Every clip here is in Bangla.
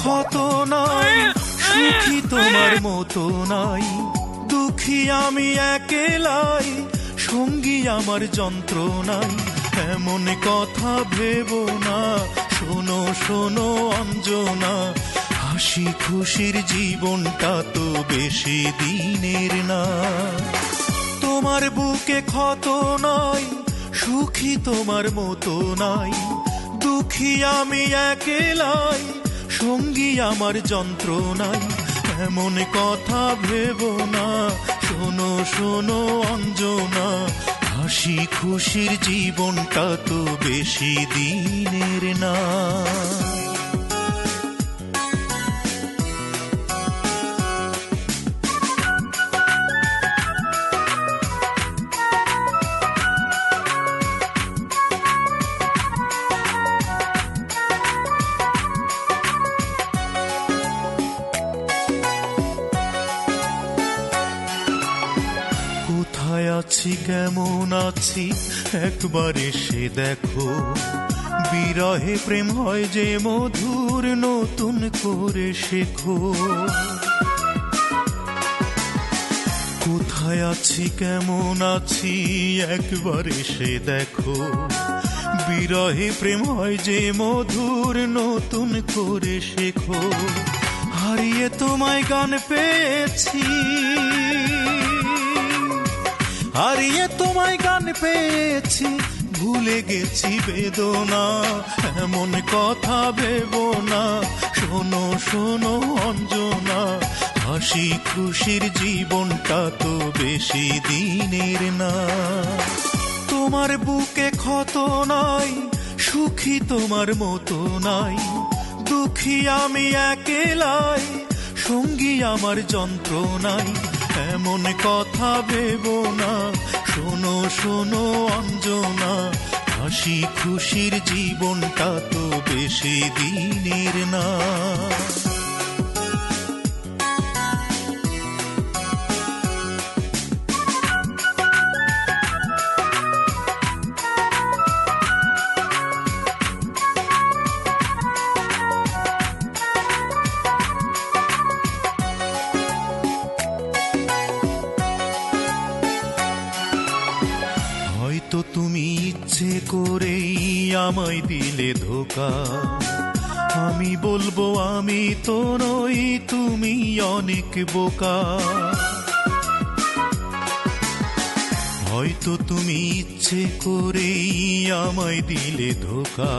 ক্ষত নাই, সুখী তোমার মতো নাই। দুঃখী আমি একেলাই, সঙ্গী আমার যন্ত্রণাই। এমন কথা ভেবো না, শোনো শোনো অঞ্জনা, হাসি খুশির জীবনটা তো বেশি দিনের না। তোমার বুকে ক্ষত নাই, সুখী তোমার মতো নাই। দুঃখী আমি একেলাই, সঙ্গী আমার যন্ত্রণাই। এমন কথা ভেবো না, শোনো শোনো অঞ্জনা, হাসি খুশির জীবনটা তো বেশি দিনের না। কোথায় আছি কেমন আছি একবার এসে দেখো, বিরহে প্রেম হয় যে মধুর নতুন করে শেখো। কোথায় আছি কেমন আছি একবার এসে দেখো, বিরহে প্রেম হয় যে মধুর নতুন করে শেখো। হারিয়ে তোমায় গান পেয়েছি, হারিয়ে তোমায় গান পেয়েছি, ভুলে গেছি বেদনা। এমন কথা ভেবো না, শোনো শোনো অঞ্জনা, হাসি খুশির জীবনটা তো বেশি দিনের না। তোমার বুকে ক্ষত নাই, সুখী তোমার মতো নাই। দুঃখী আমি একেলাই, সঙ্গী আমার যন্ত্রণাই। এমন কথা ভেবো না, শোনো শোনো অঞ্জনা, হাসি খুশির জীবনটা তো বেশি দিনের না। হয়তো তুমি ইচ্ছে করেই আমায় দিলে ধোঁকা, আমি বলবো আমি তো নই, তুমি অনেক বোকা। হয়তো তুমি ইচ্ছে করেই আমায় দিলে ধোঁকা,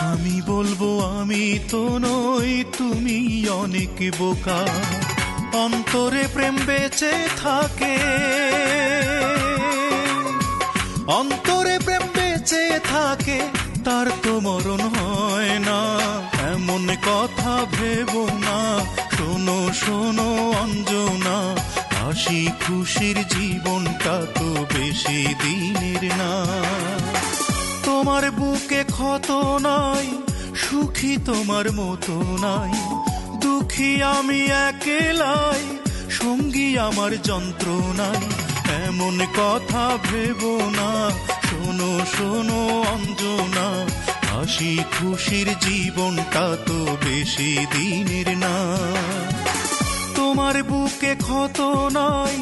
আমি বলবো আমি তো নই, তুমি অনেক বোকা। অন্তরে প্রেম বেঁচে থাকে, অন্তরে প্রেম বেঁচে থাকে, তার তো মরণ হয় না। এমন কথা ভেবো না, শোনো শোনো অঞ্জনা, হাসি খুশির জীবনটা তো বেশি দিনের না। তোমার বুকে ক্ষত নাই, সুখী তোমার মতো নাই। দুঃখী আমি একেলাই, সঙ্গী আমার যন্ত্রণাই। এমন কথা ভেবো না, শোনো শোনো অঞ্জনা, হাসি খুশির জীবনটা তো বেশি দিনের না। তোমার বুকে ক্ষত নাই,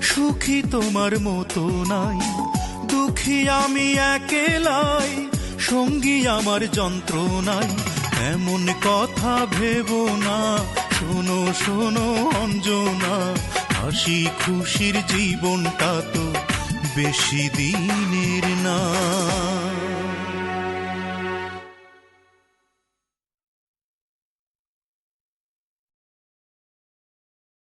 সুখী তোমার মতো নাই। দুঃখী আমি একেলাই, সঙ্গী আমার যন্ত্রণাই। এমন কথা ভেবো না, শোনো শোনো অঞ্জনা, হাসি খুশির জীবনটা তো বেশি দিনের না।